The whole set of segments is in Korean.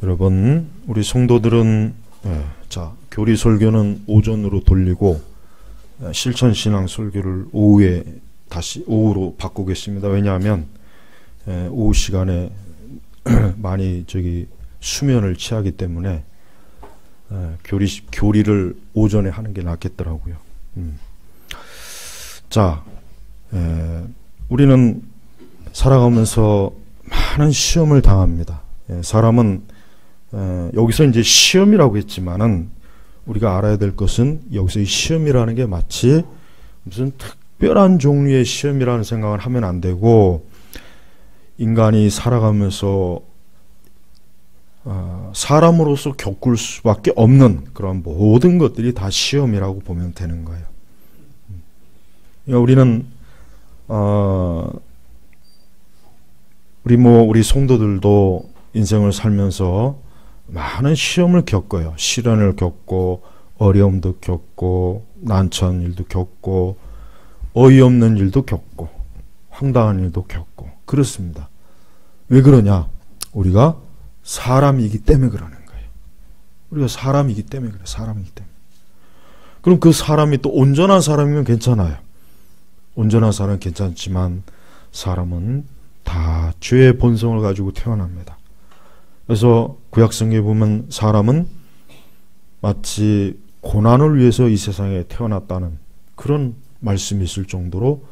여러분, 우리 성도들은 교리 설교는 오전으로 돌리고 실천 신앙 설교를 오후에 다시 오후로 바꾸겠습니다. 왜냐하면 오후 시간에 많이 수면을 취하기 때문에 교리를 오전에 하는 게 낫겠더라고요. 우리는 살아가면서 많은 시험을 당합니다. 사람은 여기서 이제 시험이라고 했지만은 우리가 알아야 될 것은 여기서 이 시험이라는 게 마치 무슨 특별한 종류의 시험이라는 생각을 하면 안 되고, 인간이 살아가면서 사람으로서 겪을 수밖에 없는 그런 모든 것들이 다 시험이라고 보면 되는 거예요. 우리는 우리 성도들도 인생을 살면서 많은 시험을 겪어요. 시련을 겪고 어려움도 겪고 난처한 일도 겪고 어이없는 일도 겪고 황당한 일도 겪고 그렇습니다. 왜 그러냐? 우리가 사람이기 때문에 그러는 거예요. 우리가 사람이기 때문에 그래요. 사람이기 때문에. 그럼 그 사람이 또 온전한 사람이면 괜찮아요. 온전한 사람은 괜찮지만 사람은 다 죄의 본성을 가지고 태어납니다. 그래서 구약성경에 보면 사람은 마치 고난을 위해서 이 세상에 태어났다는 그런 말씀이 있을 정도로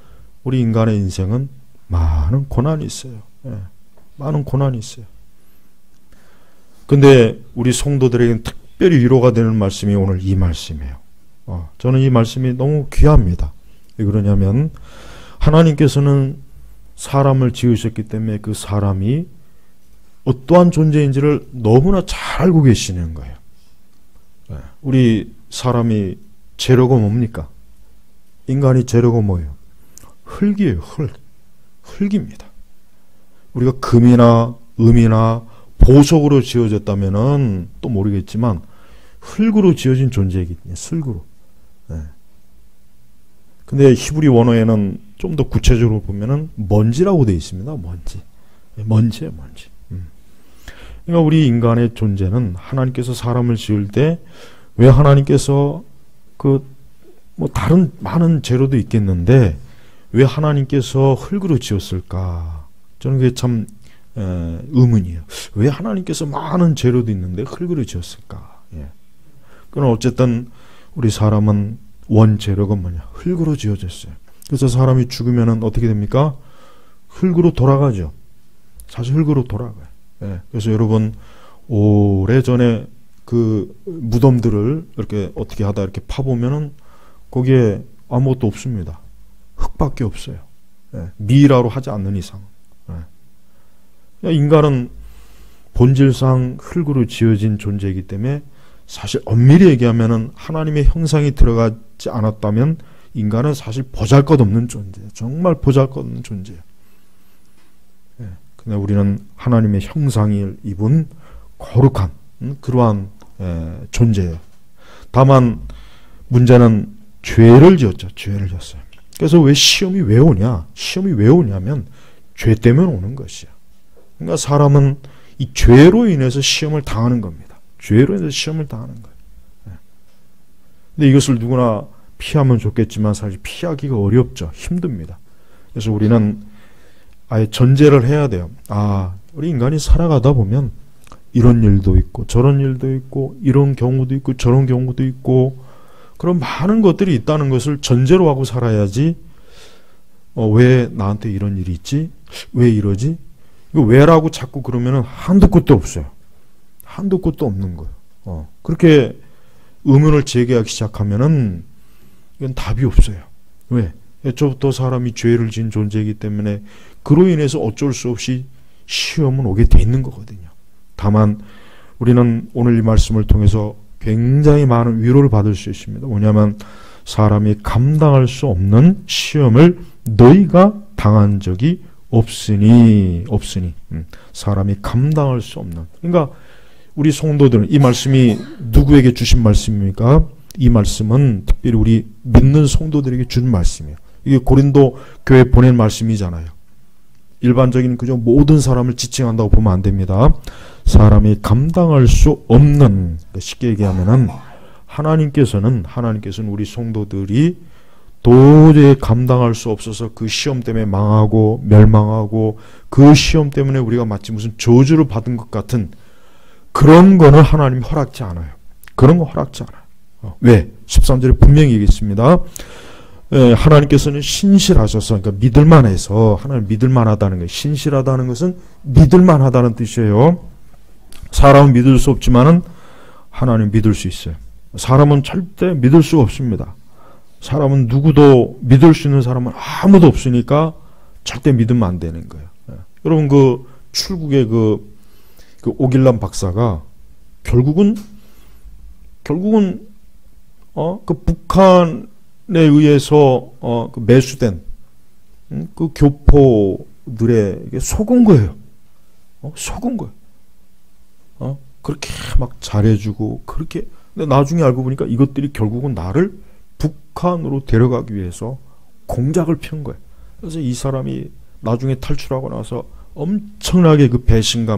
우리 인간의 인생은 많은 고난이 있어요. 많은 고난이 있어요. 근데 우리 성도들에게는 특별히 위로가 되는 말씀이 오늘 이 말씀이에요. 저는 이 말씀이 너무 귀합니다. 왜 그러냐면 하나님께서는 사람을 지으셨기 때문에 그 사람이 어떠한 존재인지를 너무나 잘 알고 계시는 거예요. 우리 사람이 재료가 뭡니까? 인간이 재료가 뭐예요? 흙이에요. 흙입니다. 우리가 금이나 음이나 보석으로 지어졌다면은 또 모르겠지만 흙으로 지어진 존재이거든요. 흙으로. 근데 히브리 원어에는 좀 더 구체적으로 보면은 먼지라고 되어 있습니다. 먼지예요, 먼지. 그러니까 우리 인간의 존재는 하나님께서 사람을 지을 때 왜 하나님께서 다른 많은 재료도 있겠는데 왜 하나님께서 흙으로 지었을까? 저는 그게 참 의문이에요. 왜 하나님께서 많은 재료도 있는데 흙으로 지었을까? 그럼 어쨌든 우리 사람은 원재료가 뭐냐? 흙으로 지어졌어요. 그래서 사람이 죽으면 어떻게 됩니까? 흙으로 돌아가죠. 사실 흙으로 돌아가요. 그래서 여러분 오래전에 그 무덤들을 이렇게 어떻게 하다 이렇게 파보면은 거기에 아무것도 없습니다. 흙밖에 없어요. 미라로 하지 않는 이상. 인간은 본질상 흙으로 지어진 존재이기 때문에 사실 엄밀히 얘기하면은 하나님의 형상이 들어가지 않았다면 인간은 사실 보잘것없는 존재예요. 정말 보잘것없는 존재예요. 근데 우리는 하나님의 형상을 입은 거룩한 그러한 존재예요. 다만 문제는 죄를 지었죠. 죄를 지었어요. 그래서 왜 시험이 왜 오냐? 시험이 왜 오냐면 죄 때문에 오는 것이야. 그러니까 사람은 이 죄로 인해서 시험을 당하는 겁니다. 죄로 인해서 시험을 당하는 거예요. 근데 이것을 누구나 피하면 좋겠지만 사실 피하기가 어렵죠. 힘듭니다. 그래서 우리는 아예 전제를 해야 돼요. 우리 인간이 살아가다 보면 이런 일도 있고 저런 일도 있고 이런 경우도 있고 저런 경우도 있고 그런 많은 것들이 있다는 것을 전제로 하고 살아야지. 왜 나한테 이런 일이 있지? 왜 이러지? 이거 왜라고 자꾸 그러면은 한도 끝도 없어요. 한도 끝도 없는 거예요. 그렇게 의문을 제기하기 시작하면은 이건 답이 없어요. 왜? 애초부터 사람이 죄를 지은 존재이기 때문에 그로 인해서 어쩔 수 없이 시험은 오게 돼 있는 거거든요. 다만 우리는 오늘 이 말씀을 통해서 굉장히 많은 위로를 받을 수 있습니다. 뭐냐면 사람이 감당할 수 없는 시험을 너희가 당한 적이 없으니 사람이 감당할 수 없는. 그러니까 우리 성도들은 이 말씀이 누구에게 주신 말씀입니까? 이 말씀은 특별히 우리 믿는 성도들에게 준 말씀이에요. 이게 고린도 교회 보낸 말씀이잖아요. 일반적인 그저 모든 사람을 지칭한다고 보면 안 됩니다. 사람이 감당할 수 없는, 쉽게 얘기하면은 하나님께서는 우리 성도들이 도저히 감당할 수 없어서 그 시험 때문에 망하고 멸망하고 그 시험 때문에 우리가 마치 무슨 저주를 받은 것 같은 그런 거는 하나님이 허락지 않아요. 그런 거 허락지 않아요. 왜? 13절에 분명히 얘기했습니다. 하나님께서는 신실하셔서, 그러니까 믿을만해서, 하나님 믿을만하다는 거예요. 신실하다는 것은 믿을만하다는 뜻이에요. 사람은 믿을 수 없지만은 하나님 믿을 수 있어요. 사람은 절대 믿을 수가 없습니다. 사람은 누구도 믿을 수 있는 사람은 아무도 없으니까 절대 믿으면 안 되는 거예요. 여러분 그 출국의 그 오길남 박사가 결국은 그 북한에 의해서 그 매수된 그 교포들에게 속은 거예요. 속은 거예요. 그렇게 막 잘해주고 그렇게. 근데 나중에 알고 보니까 이것들이 결국은 나를 북한으로 데려가기 위해서 공작을 펴는 거예요. 그래서 이 사람이 나중에 탈출하고 나서 엄청나게 그 배신감,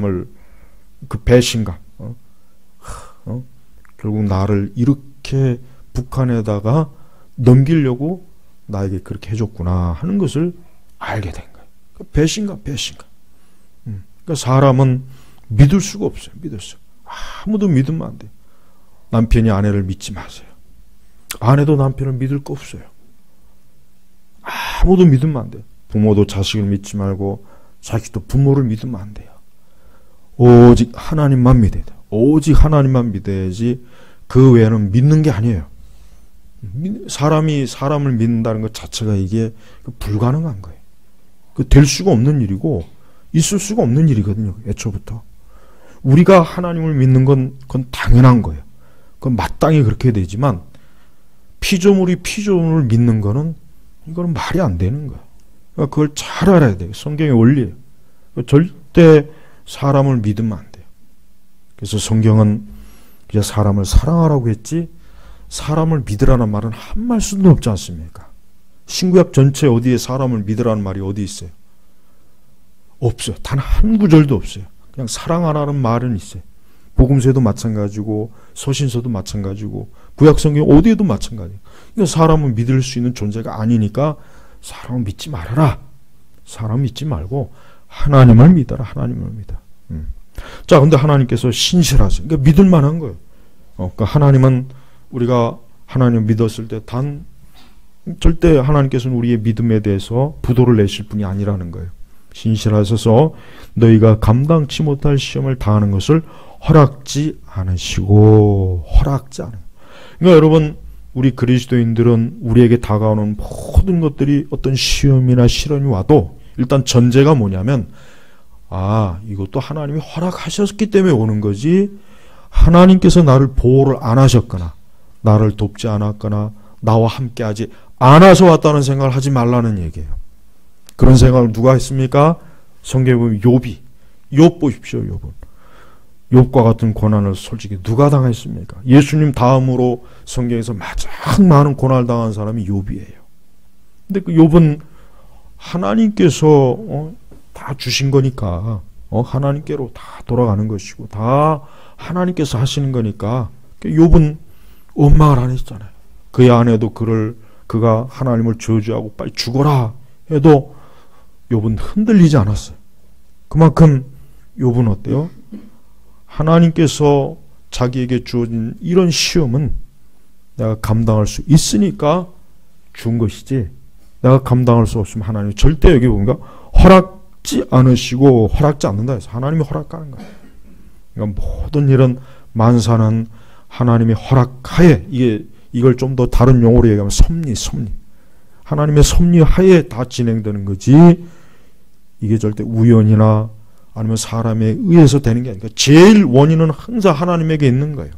결국 나를 이렇게 북한에다가 넘기려고 나에게 그렇게 해줬구나 하는 것을 알게 된 거예요. 배신감. 그러니까 사람은 믿을 수가 없어요. 아무도 믿으면 안 돼요. 남편이 아내를 믿지 마세요. 아내도 남편을 믿을 거 없어요. 아무도 믿으면 안 돼요. 부모도 자식을 믿지 말고 자식도 부모를 믿으면 안 돼요. 오직 하나님만 믿어야 돼요. 오직 하나님만 믿어야지 그 외에는 믿는 게 아니에요. 사람이 사람을 믿는다는 것 자체가 이게 불가능한 거예요. 될 수가 없는 일이고 있을 수가 없는 일이거든요. 애초부터. 우리가 하나님을 믿는 건 그건 당연한 거예요. 그건 마땅히 그렇게 되지만 피조물이 피조물을 믿는 거는 이거는 말이 안 되는 거예요. 그러니까 그걸 잘 알아야 돼요. 성경의 원리예요. 절대 사람을 믿으면 안 돼요. 그래서 성경은 그냥 사람을 사랑하라고 했지 사람을 믿으라는 말은 한 말씀도 없지 않습니까? 신구약 전체 어디에 사람을 믿으라는 말이 어디 있어요? 없어요. 단 한 구절도 없어요. 그냥 사랑하라는 말은 있어요. 복음서에도 마찬가지고 서신서도 마찬가지고 구약성경 어디에도 마찬가지예요. 그러니까 사람은 믿을 수 있는 존재가 아니니까 사람을 믿지 말아라. 사람 믿지 말고 하나님을 믿어라. 하나님을 믿어. 자, 근데 하나님께서 신실하세요. 그러니까 믿을 만한 거예요. 그러니까 하나님은 우리가 하나님을 믿었을 때 절대 하나님께서는 우리의 믿음에 대해서 부도를 내실 분이 아니라는 거예요. 신실하셔서 너희가 감당치 못할 시험을 당하는 것을 허락지 않으시고 그러니까 여러분 우리 그리스도인들은 우리에게 다가오는 모든 것들이 어떤 시험이나 시련이 와도 일단 전제가 뭐냐면 이것도 하나님이 허락하셨기 때문에 오는 거지 하나님께서 나를 보호를 안 하셨거나 나를 돕지 않았거나 나와 함께 하지 않아서 왔다는 생각을 하지 말라는 얘기예요. 그런 생각을 누가 했습니까? 성경에 보면 욥 보십시오. 욥과 같은 고난을 솔직히 누가 당했습니까? 예수님 다음으로 성경에서 가장 많은 고난을 당한 사람이 욥이에요. 근데 그 욥은 하나님께서 다 주신 거니까 하나님께로 다 돌아가는 것이고 다 하나님께서 하시는 거니까 욥은 원망을 안 했잖아요. 그의 아내도 그가 하나님을 저주하고 빨리 죽어라 해도 욥은 흔들리지 않았어요. 그만큼 욥은 어때요? 하나님께서 자기에게 주어진 이런 시험은 내가 감당할 수 있으니까 준 것이지 내가 감당할 수 없으면 하나님이 절대 여기 보니까 허락지 않으시고 허락지 않는다 해서 하나님이 허락하는 거예요. 그러니까 모든 일은 만사는 하나님의 허락하에 이걸 좀 더 다른 용어로 얘기하면 섭리 하나님의 섭리하에 다 진행되는 거지 이게 절대 우연이나 아니면 사람에 의해서 되는 게 아니라 제일 원인은 항상 하나님에게 있는 거예요.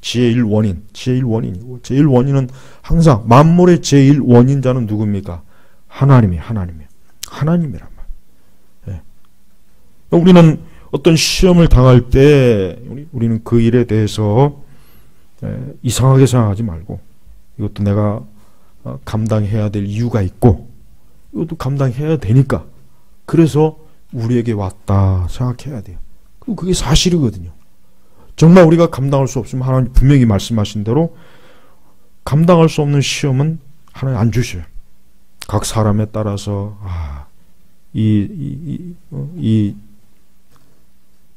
제일 원인이고 제일 원인은 항상 만물의 제일 원인자는 누굽니까? 하나님이란 말이에요. 우리는 어떤 시험을 당할 때 우리는 그 일에 대해서 이상하게 생각하지 말고 이것도 내가 감당해야 될 이유가 있고 이것도 감당해야 되니까 그래서 우리에게 왔다 생각해야 돼요. 그게 사실이거든요. 정말 우리가 감당할 수 없으면 하나님 분명히 말씀하신 대로 감당할 수 없는 시험은 하나님 안 주셔요. 각 사람에 따라서 이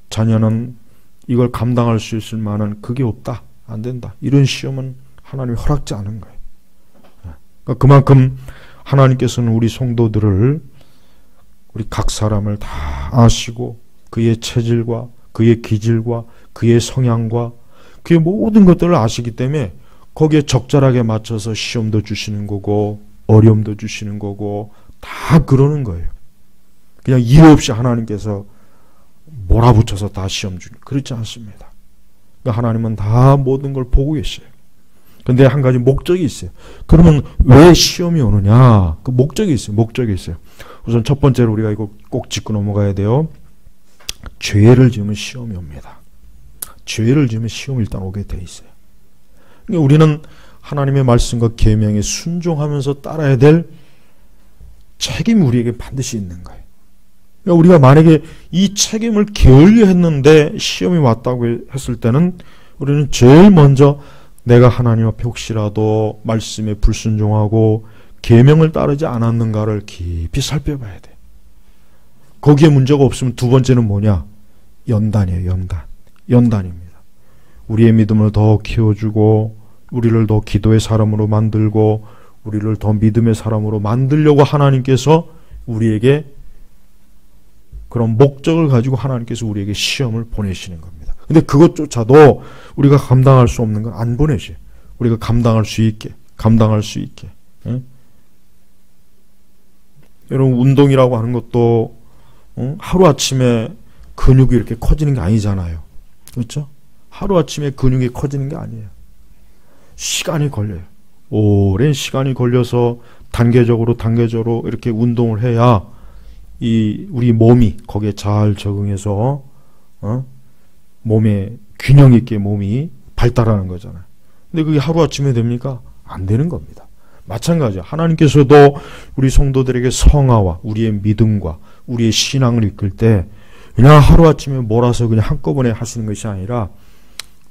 자녀는 이걸 감당할 수 있을 만한 그게 없다. 안 된다. 이런 시험은 하나님이 허락지 않은 거예요. 그러니까 그만큼 하나님께서는 우리 성도들을 우리 각 사람을 다 아시고 그의 체질과 그의 기질과 그의 성향과 그의 모든 것들을 아시기 때문에 거기에 적절하게 맞춰서 시험도 주시는 거고 어려움도 주시는 거고 다 그러는 거예요. 그냥 이유 없이 하나님께서 몰아붙여서 다 시험 주는 그렇지 않습니다. 그러니까 하나님은 다 모든 걸 보고 계셔요. 근데 한 가지 목적이 있어요. 그러면 왜 시험이 오느냐? 그 목적이 있어요. 목적이 있어요. 우선 첫 번째로 우리가 이거 꼭 짚고 넘어가야 돼요. 죄를 지으면 시험이 옵니다. 죄를 지으면 시험이 일단 오게 돼 있어요. 그러니까 우리는 하나님의 말씀과 계명에 순종하면서 따라야 될 책임이 우리에게 반드시 있는 거예요. 그러니까 우리가 만약에 이 책임을 게을리 했는데 시험이 왔다고 했을 때는 우리는 제일 먼저 내가 하나님 앞에 혹시라도 말씀에 불순종하고 계명을 따르지 않았는가를 깊이 살펴봐야 돼. 거기에 문제가 없으면 두 번째는 뭐냐? 연단이에요. 연단입니다. 우리의 믿음을 더 키워주고 우리를 더 기도의 사람으로 만들고 우리를 더 믿음의 사람으로 만들려고 하나님께서 우리에게 그런 목적을 가지고 하나님께서 우리에게 시험을 보내시는 겁니다. 근데 그것조차도 우리가 감당할 수 없는 건 안 보내셔요. 우리가 감당할 수 있게. 응? 여러분 운동이라고 하는 것도 하루아침에 근육이 이렇게 커지는 게 아니잖아요. 그렇죠? 하루아침에 근육이 커지는 게 아니에요. 시간이 걸려요. 오랜 시간이 걸려서 단계적으로 이렇게 운동을 해야 우리 몸이 거기에 잘 적응해서 몸에 균형 있게 몸이 발달하는 거잖아요. 근데 그게 하루아침에 됩니까? 안 되는 겁니다. 마찬가지야. 하나님께서도 우리 성도들에게 성화와 우리의 믿음과 우리의 신앙을 이끌 때 그냥 하루아침에 몰아서 그냥 한꺼번에 하시는 것이 아니라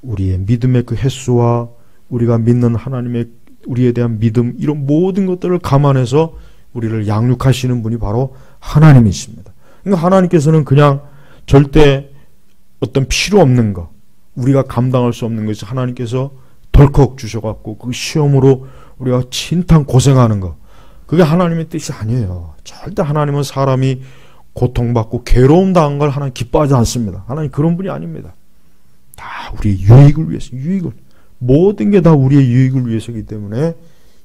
우리의 믿음의 그 횟수와 우리가 믿는 하나님의 우리에 대한 믿음 이런 모든 것들을 감안해서 우리를 양육하시는 분이 바로 하나님이십니다. 그러니까 하나님께서는 그냥 절대 어떤 필요 없는 거 우리가 감당할 수 없는 것을 하나님께서 덜컥 주셔갖고 그 시험으로 우리가 진탕 고생하는 거 그게 하나님의 뜻이 아니에요. 절대 하나님은 사람이 고통받고 괴로움 당한 걸 하나님 기뻐하지 않습니다. 하나님 그런 분이 아닙니다. 다 우리의 유익을 위해서 모든 게 다 우리의 유익을 위해서이기 때문에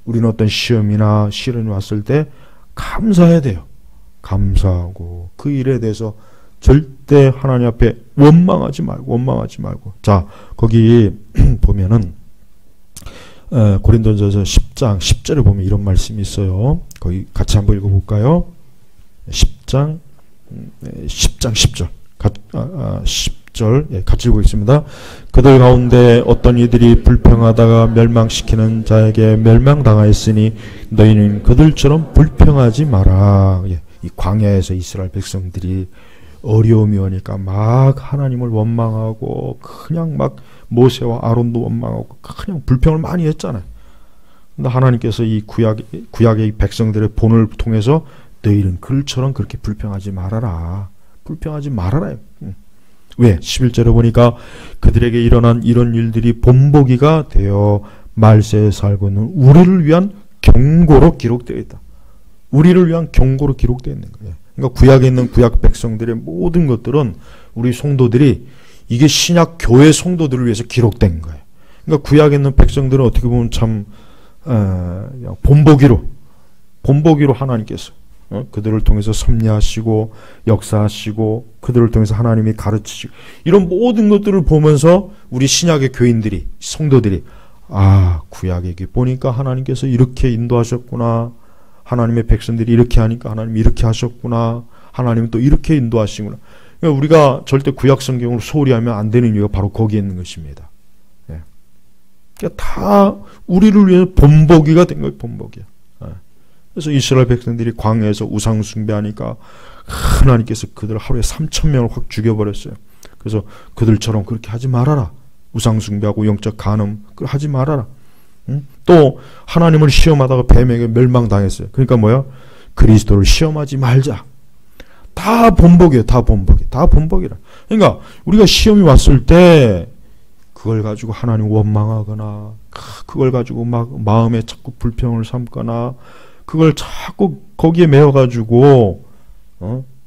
우리는 어떤 시험이나 시련이 왔을 때 감사해야 돼요. 감사하고 그 일에 대해서 절대 하나님 앞에 원망하지 말고 자 거기 보면은 고린도전서 10장 10절에 보면 이런 말씀이 있어요. 거기 같이 한번 읽어볼까요? 10장 10절 10절 같이 읽고 그들 가운데 어떤 이들이 불평하다가 멸망시키는 자에게 멸망당하였으니 너희는 그들처럼 불평하지 마라. 이 광야에서 이스라엘 백성들이 어려움이 오니까 막 하나님을 원망하고 그냥 막 모세와 아론도 원망하고 그냥 불평을 많이 했잖아요. 근데 하나님께서 이 구약의 백성들의 본을 통해서 너희는 그들처럼 그렇게 불평하지 말아라. 왜? 11절에 보니까 그들에게 일어난 이런 일들이 본보기가 되어 말세에 살고 있는 우리를 위한 경고로 기록되어 있다. 우리를 위한 경고로 기록되어 있는 거예요. 그러니까 구약에 있는 구약 백성들의 모든 것들은 우리 성도들이 이게 신약 교회 성도들을 위해서 기록된 거예요. 그러니까 구약에 있는 백성들은 어떻게 보면 참 본보기로 하나님께서 그들을 통해서 섭리하시고 역사하시고 그들을 통해서 하나님이 가르치시고 이런 모든 것들을 보면서 우리 신약의 교인들이 성도들이 구약에 보니까 하나님께서 이렇게 인도하셨구나. 하나님의 백성들이 이렇게 하니까 하나님이 이렇게 하셨구나. 하나님은 또 이렇게 인도하시구나. 그러니까 우리가 절대 구약 성경을 소홀히 하면 안 되는 이유가 바로 거기에 있는 것입니다. 그러니까 다 우리를 위해 본보기가 된 거예요. 본보기야. 그래서 이스라엘 백성들이 광야에서 우상 숭배하니까 하나님께서 그들 하루에 3,000명을 확 죽여버렸어요. 그래서 그들처럼 그렇게 하지 말아라. 우상 숭배하고 영적 간음 그걸 하지 말아라. 응? 또 하나님을 시험하다가 뱀에게 멸망당했어요. 그러니까 뭐야? 그리스도를 시험하지 말자. 다 본보기예요. 다 본보기라. 그러니까 우리가 시험이 왔을 때 그걸 가지고 하나님 원망하거나 그걸 가지고 막 마음에 자꾸 불평을 삼거나 그걸 자꾸 거기에 매여가지고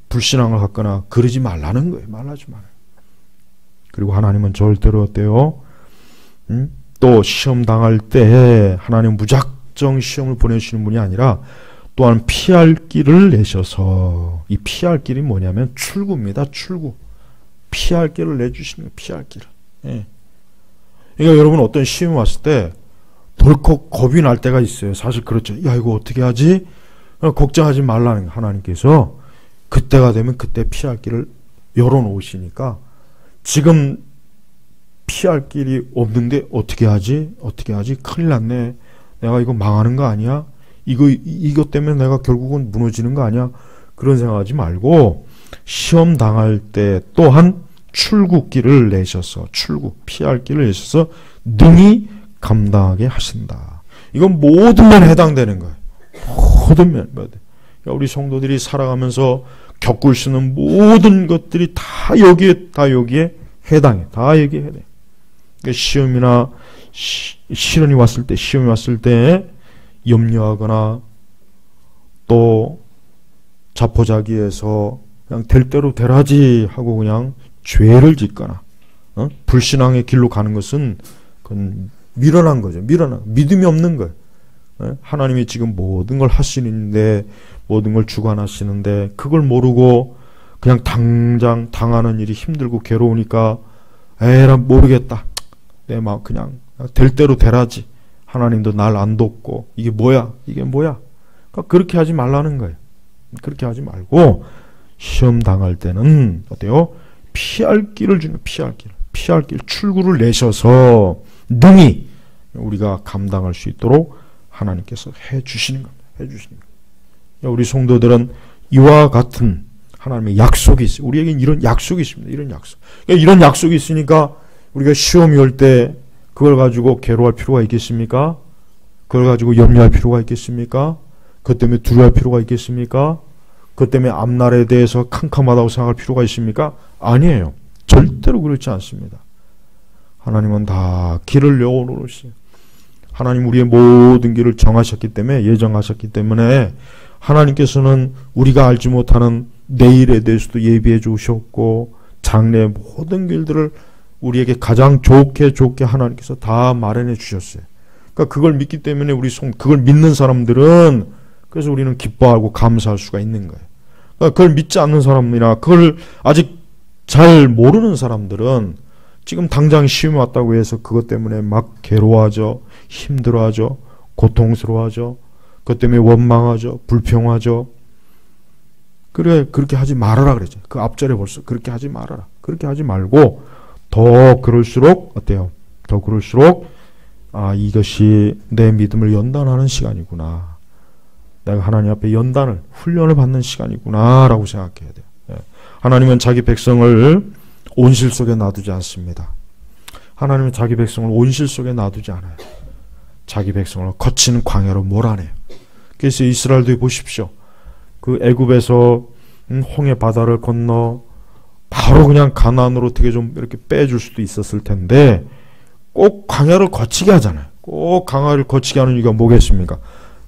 불신앙을 갖거나 그러지 말라는 거예요. 말하지 말아요. 그리고 하나님은 절대로 어때요? 또 시험 당할 때 하나님 무작정 시험을 보내주시는 분이 아니라 또한 피할 길을 내셔서, 이 피할 길이 뭐냐면 출구입니다. 출구. 피할 길을 내주시는 거예요. 피할 길을. 예. 그러니까 여러분 어떤 시험이 왔을 때 덜컥 겁이 날 때가 있어요. 사실 그렇죠. 야 이거 어떻게 하지? 걱정하지 말라는 거예요. 하나님께서 그때가 되면 그때 피할 길을 열어놓으시니까 지금 피할 길이 없는데 어떻게 하지? 어떻게 하지? 큰일 났네. 내가 이거 망하는 거 아니야? 이것 때문에 내가 결국은 무너지는 거 아니야? 그런 생각하지 말고 시험 당할 때 또한 출구길을 내셔서 피할 길을 내셔서 능히 감당하게 하신다. 이건 모든 면에 해당되는 거예요. 모든 면. 그러니까 우리 성도들이 살아가면서 겪을 수 있는 모든 것들이 다 여기에 해당해. 다 여기에 해당해. 그러니까 시험이 왔을 때 염려하거나 또 자포자기해서 그냥 될 대로 되라지 하고 그냥 죄를 짓거나 불신앙의 길로 가는 것은 그건 미련한 거죠. 믿음이 없는 거예요. 하나님이 지금 모든 걸 하시는데 모든 걸 주관하시는데 그걸 모르고 그냥 당장 당하는 일이 힘들고 괴로우니까 에라 모르겠다. 내 마음 그냥 될 대로 되라지. 하나님도 날 안 돕고 이게 뭐야? 그러니까 그렇게 하지 말라는 거예요. 그렇게 하지 말고 시험 당할 때는 어때요? 피할 길을 주는 피할 길 출구를 내셔서 능히 우리가 감당할 수 있도록 하나님께서 해 주시는 겁니다. 우리 성도들은 이와 같은 하나님의 약속이 있어요. 우리에겐 이런 약속이 있습니다. 이런 약속. 그러니까 이런 약속이 있으니까 우리가 시험이 올 때 그걸 가지고 괴로워할 필요가 있겠습니까? 그걸 가지고 염려할 필요가 있겠습니까? 그것 때문에 두려워할 필요가 있겠습니까? 그것 때문에 앞날에 대해서 캄캄하다고 생각할 필요가 있습니까? 아니에요. 절대로 그렇지 않습니다. 하나님은 다 길을 열어놓으시죠. 하나님 우리의 모든 길을 정하셨기 때문에, 예정하셨기 때문에 하나님께서는 우리가 알지 못하는 내일에 대해서도 예비해 주셨고 장래의 모든 길들을 우리에게 가장 좋게 하나님께서 다 마련해 주셨어요. 그러니까 그걸 믿기 때문에 그걸 믿는 사람들은 그래서 우리는 기뻐하고 감사할 수가 있는 거예요. 그러니까 그걸 믿지 않는 사람이나 그걸 아직 잘 모르는 사람들은 지금 당장 시험이 왔다고 해서 그것 때문에 막 괴로워하죠. 힘들어하죠. 고통스러워하죠. 그것 때문에 원망하죠. 불평하죠. 그래 그렇게 하지 말아라 그랬죠. 그 앞절에 벌써 그렇게 하지 말아라. 그렇게 하지 말고 더 그럴수록 어때요? 더 그럴수록 이것이 내 믿음을 연단하는 시간이구나. 내가 하나님 앞에 훈련을 받는 시간이구나 라고 생각해야 돼요. 하나님은 자기 백성을 온실 속에 놔두지 않습니다. 하나님은 자기 백성을 온실 속에 놔두지 않아요. 자기 백성을 거친 광야로 몰아내요. 그래서 이스라엘도 보십시오. 그 애굽에서 홍해 바다를 건너 바로 그냥 가나안으로 어떻게 좀 이렇게 빼줄 수도 있었을 텐데 꼭 광야를 거치게 하잖아요. 꼭 광야를 거치게 하는 이유가 뭐겠습니까?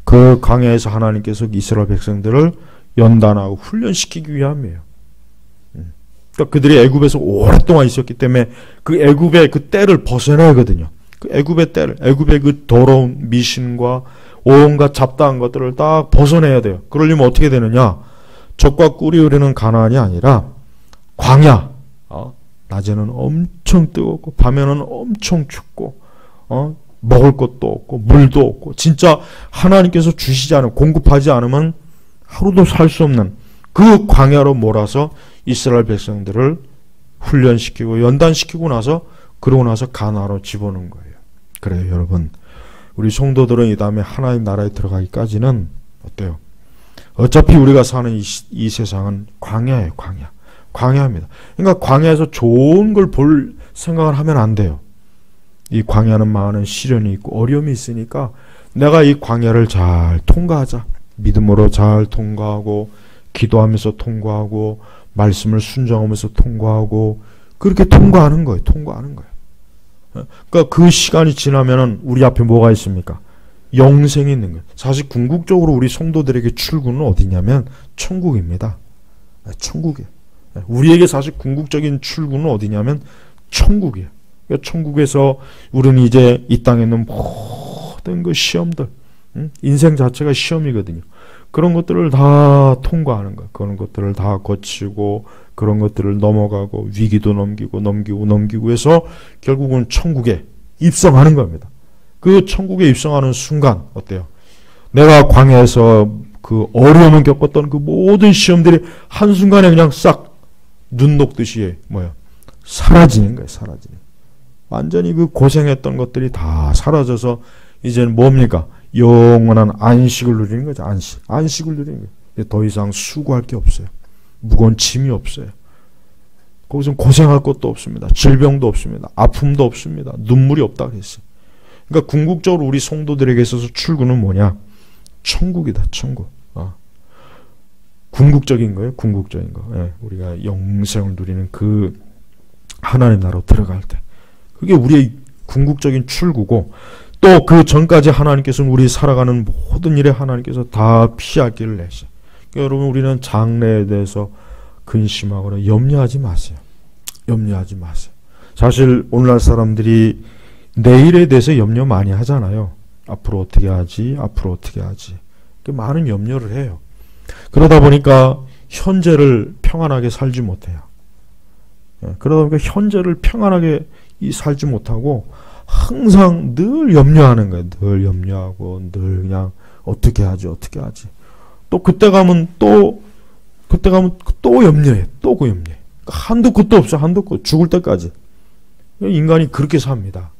그 광야에서 하나님께서 이스라엘 백성들을 연단하고 훈련시키기 위함이에요. 그러니까 그들이 애굽에서 오랫동안 있었기 때문에 그 애굽의 그 때를 벗어나거든요. 그 애굽의 때를, 애굽의 그 더러운 미신과 온갖 잡다한 것들을 딱 벗어내야 돼요. 그러려면 어떻게 되느냐? 적과 꿀이 흐르는 가나안이 아니라 광야. 낮에는 엄청 뜨겁고 밤에는 엄청 춥고 먹을 것도 없고 물도 없고 진짜 하나님께서 주시지 않으면 공급하지 않으면 하루도 살 수 없는 그 광야로 몰아서 이스라엘 백성들을 훈련시키고 연단시키고 나서 그러고 나서 가나안으로 집어넣은 거예요. 그래요 여러분. 우리 성도들은 이 다음에 하나님 나라에 들어가기까지는 어때요? 어차피 우리가 사는 이 세상은 광야예요, 광야. 광야입니다. 그러니까 광야에서 좋은 걸 볼 생각을 하면 안 돼요. 이 광야는 많은 시련이 있고 어려움이 있으니까 내가 이 광야를 잘 통과하자. 믿음으로 잘 통과하고 기도하면서 통과하고 말씀을 순종하면서 통과하고 그렇게 통과하는 거예요. 통과하는 거예요. 그러니까 그 시간이 지나면은 우리 앞에 뭐가 있습니까? 영생이 있는 거예요. 사실 궁극적으로 우리 성도들에게 출구는 어디냐면 천국입니다. 천국이에요. 우리에게 사실 궁극적인 출구는 어디냐면 천국이에요. 그러니까 천국에서 우리는 이제 이 땅에 있는 모든 그 시험들, 인생 자체가 시험이거든요. 그런 것들을 다 통과하는 거예요. 그런 것들을 다 거치고 그런 것들을 넘어가고 위기도 넘기고 해서 결국은 천국에 입성하는 겁니다. 그 천국에 입성하는 순간 어때요? 내가 광야에서 그 어려움을 겪었던 그 모든 시험들이 한순간에 그냥 싹 눈 녹듯이 사라지는 거예요. 사라지는. 완전히 그 고생했던 것들이 다 사라져서 이제는 뭡니까? 영원한 안식을 누리는 거죠. 안식을 누리는 거예요. 더 이상 수고할 게 없어요. 무거운 짐이 없어요. 거기서 고생할 것도 없습니다. 질병도 없습니다. 아픔도 없습니다. 눈물이 없다 그랬어요. 그러니까 궁극적으로 우리 성도들에게 있어서 출구는 뭐냐? 천국이다. 천국. 궁극적인 거예요. 궁극적인 거. 예, 우리가 영생을 누리는 그 하나님 나라로 들어갈 때. 그게 우리의 궁극적인 출구고 또 그 전까지 하나님께서는 우리 살아가는 모든 일에 하나님께서 다 피할 길을 내셔. 그러니까 여러분 우리는 장래에 대해서 근심하거나 염려하지 마세요. 염려하지 마세요. 사실 오늘날 사람들이 내일에 대해서 염려 많이 하잖아요. 앞으로 어떻게 하지? 앞으로 어떻게 하지? 많은 염려를 해요. 그러다 보니까 현재를 평안하게 살지 못해요. 그러다 보니까 현재를 평안하게 살지 못하고 항상 늘 염려하는 거예요. 늘 염려하고 늘 그냥 어떻게 하지? 또 그때 가면 또 염려해. 또 그 염려해. 한도 끝도 없어. 한도 끝. 죽을 때까지. 인간이 그렇게 삽니다.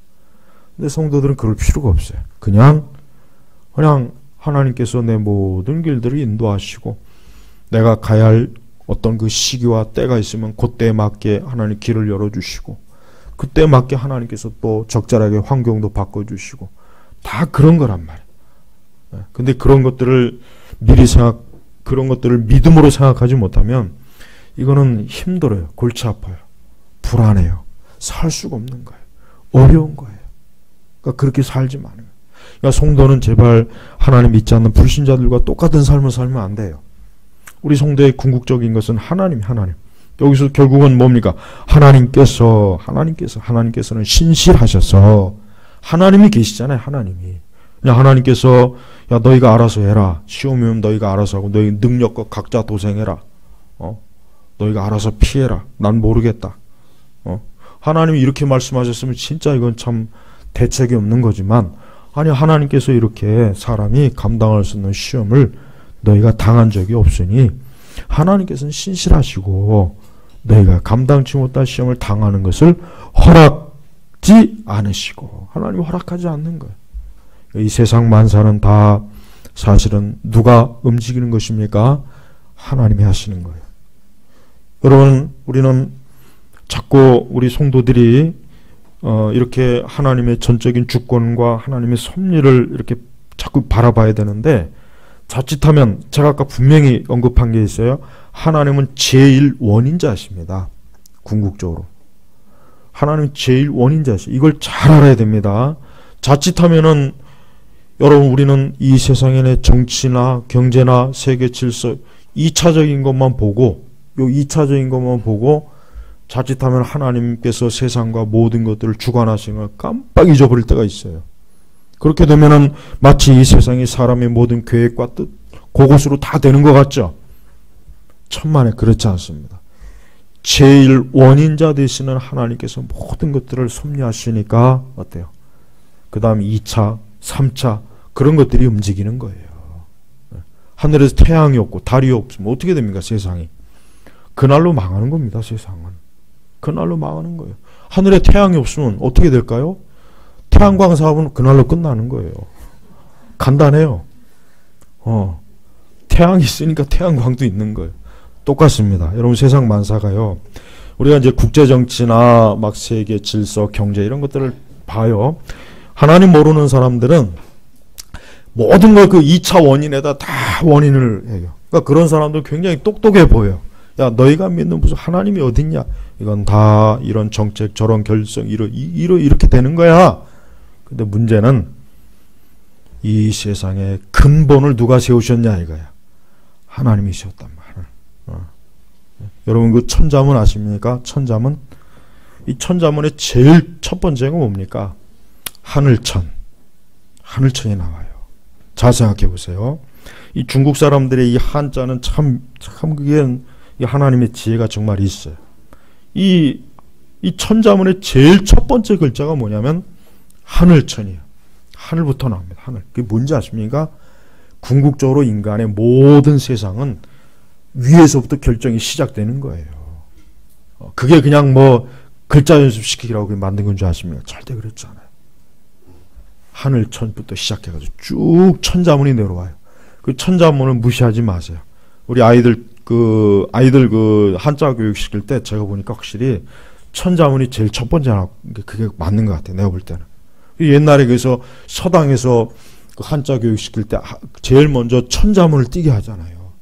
근데 성도들은 그럴 필요가 없어요. 그냥 하나님께서 내 모든 길들을 인도하시고 내가 가야 할 어떤 그 시기와 때가 있으면 그때에 맞게 하나님 길을 열어주시고 그때에 맞게 하나님께서 또 적절하게 환경도 바꿔주시고 다 그런 거란 말이에요. 근데 그런 것들을 그런 것들을 믿음으로 생각하지 못하면 이거는 힘들어요. 골치 아파요. 불안해요. 살 수가 없는 거예요. 어려운 거예요. 그러니까 그렇게 살지 마는 거예요. 그러니까 성도는 제발 하나님 믿지 않는 불신자들과 똑같은 삶을 살면 안 돼요. 우리 성도의 궁극적인 것은 하나님. 여기서 결국은 뭡니까? 하나님께서는 신실하셔서 하나님이 계시잖아요. 하나님이. 그냥 하나님께서 야 너희가 알아서 해라. 시험이면 너희가 알아서 하고 너희 능력과 각자 도생해라. 너희가 알아서 피해라. 난 모르겠다. 하나님이 이렇게 말씀하셨으면 진짜 이건 참 대책이 없는 거지만 아니 하나님께서 이렇게 사람이 감당할 수 있는 시험을 너희가 당한 적이 없으니 하나님께서는 신실하시고 너희가 감당치 못할 시험을 당하는 것을 허락지 않으시고 하나님이 허락하지 않는 거예요. 이 세상 만사는 다 사실은 누가 움직이는 것입니까? 하나님이 하시는 거예요. 여러분 우리는 자꾸 우리 성도들이 이렇게 하나님의 전적인 주권과 하나님의 섭리를 이렇게 자꾸 바라봐야 되는데 자칫하면 제가 아까 분명히 언급한 게 있어요. 하나님은 제일 원인자십니다. 궁극적으로. 하나님은 제일 원인자시. 이걸 잘 알아야 됩니다. 자칫하면은 여러분 우리는 이 세상의 정치나 경제나 세계 질서 2차적인 것만 보고 요 2차적인 것만 보고 자칫하면 하나님께서 세상과 모든 것들을 주관하시는 걸 깜빡 잊어버릴 때가 있어요. 그렇게 되면은 마치 이 세상이 사람의 모든 계획과 뜻 그것으로 다 되는 것 같죠? 천만에 그렇지 않습니다. 제일 원인자 되시는 하나님께서 모든 것들을 섭리하시니까 어때요? 그 다음 2차, 3차 그런 것들이 움직이는 거예요. 하늘에서 태양이 없고 달이 없으면 어떻게 됩니까? 세상이. 그날로 망하는 겁니다. 세상은. 그날로 망하는 거예요. 하늘에 태양이 없으면 어떻게 될까요? 태양광 사업은 그날로 끝나는 거예요. 간단해요. 태양이 있으니까 태양광도 있는 거예요. 똑같습니다. 여러분 세상 만사가요. 우리가 이제 국제 정치나 막 세계 질서, 경제 이런 것들을 봐요. 하나님 모르는 사람들은 모든 걸 그 2차 원인에다 다 원인을 해요. 그러니까 그런 사람들 굉장히 똑똑해 보여요. 야, 너희가 믿는 무슨 하나님이 어딨냐? 이건 다 이런 정책, 저런 결정, 이렇게 되는 거야. 근데 문제는 이 세상의 근본을 누가 세우셨냐 이거야. 하나님이 세웠단 말이야. 여러분 그 천자문 아십니까? 천자문? 이 천자문의 제일 첫 번째가 뭡니까? 하늘천. 하늘천이 나와요. 잘 생각해 보세요. 이 중국 사람들의 이 한자는 참 그게 이 하나님의 지혜가 정말 있어요. 이 천자문의 제일 첫 번째 글자가 뭐냐면 하늘천이에요. 하늘부터 나옵니다. 하늘. 그게 뭔지 아십니까? 궁극적으로 인간의 모든 세상은 위에서부터 결정이 시작되는 거예요. 그게 그냥 뭐 글자 연습시키라고 만든 건 줄 아십니까? 절대 그렇지 않아요. 하늘천부터 시작해가지고 쭉 천자문이 내려와요. 그 천자문을 무시하지 마세요. 우리 아이들 그 한자 교육 시킬 때 제가 보니까 확실히 천자문이 제일 첫 번째 그게 맞는 것 같아요. 내가 볼 때는. 옛날에 그래서 서당에서 그 한자 교육 시킬 때 제일 먼저 천자문을 띄게 하잖아요.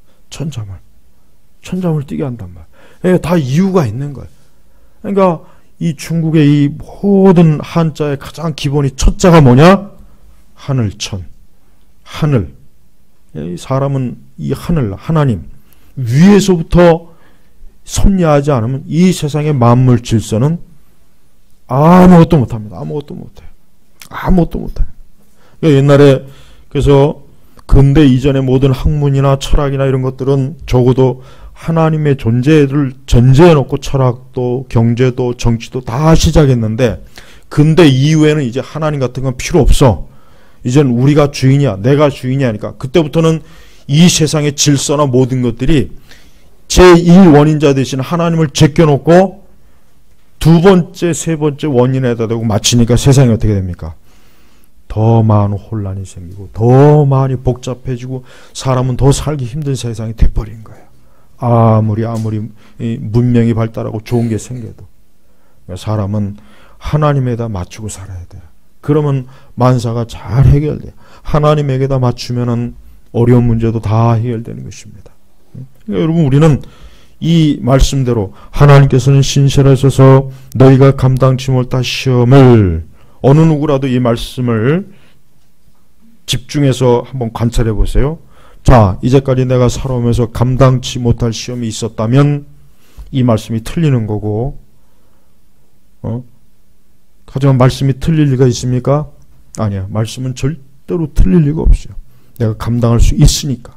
천자문을 띄게 한단 말이에요. 다 이유가 있는 거예요. 그러니까 이 중국의 이 모든 한자의 가장 기본이 첫 자가 뭐냐? 하늘천. 하늘. 이 사람은 이 하늘, 하나님 위에서부터 섭리하지 않으면 이 세상의 만물 질서는 아무것도 못합니다. 아무것도 못해요. 아무것도 못해요. 옛날에 그래서 근대 이전의 모든 학문이나 철학이나 이런 것들은 적어도 하나님의 존재를 전제해 놓고 철학도 경제도 정치도 다 시작했는데 근대 이후에는 이제 하나님 같은 건 필요 없어. 이젠 우리가 주인이야. 내가 주인이 하니까 그때부터는 이 세상의 질서나 모든 것들이 제1원인자 대신 하나님을 제껴놓고 두 번째, 세 번째 원인에다 대고 맞추니까 세상이 어떻게 됩니까? 더 많은 혼란이 생기고 더 많이 복잡해지고 사람은 더 살기 힘든 세상이 돼버린 거예요. 아무리 문명이 발달하고 좋은 게 생겨도 사람은 하나님에다 맞추고 살아야 돼요. 그러면 만사가 잘 해결돼요. 하나님에게다 맞추면은 어려운 문제도 다 해결되는 것입니다. 그러니까 여러분 우리는 이 말씀대로 하나님께서는 신실하셔서 너희가 감당치 못할 시험을 어느 누구라도 이 말씀을 집중해서 한번 관찰해 보세요. 자, 이제까지 내가 살아오면서 감당치 못할 시험이 있었다면 이 말씀이 틀리는 거고 하지만 말씀이 틀릴 리가 있습니까? 아니야. 말씀은 절대로 틀릴 리가 없어요. 내가 감당할 수 있으니까.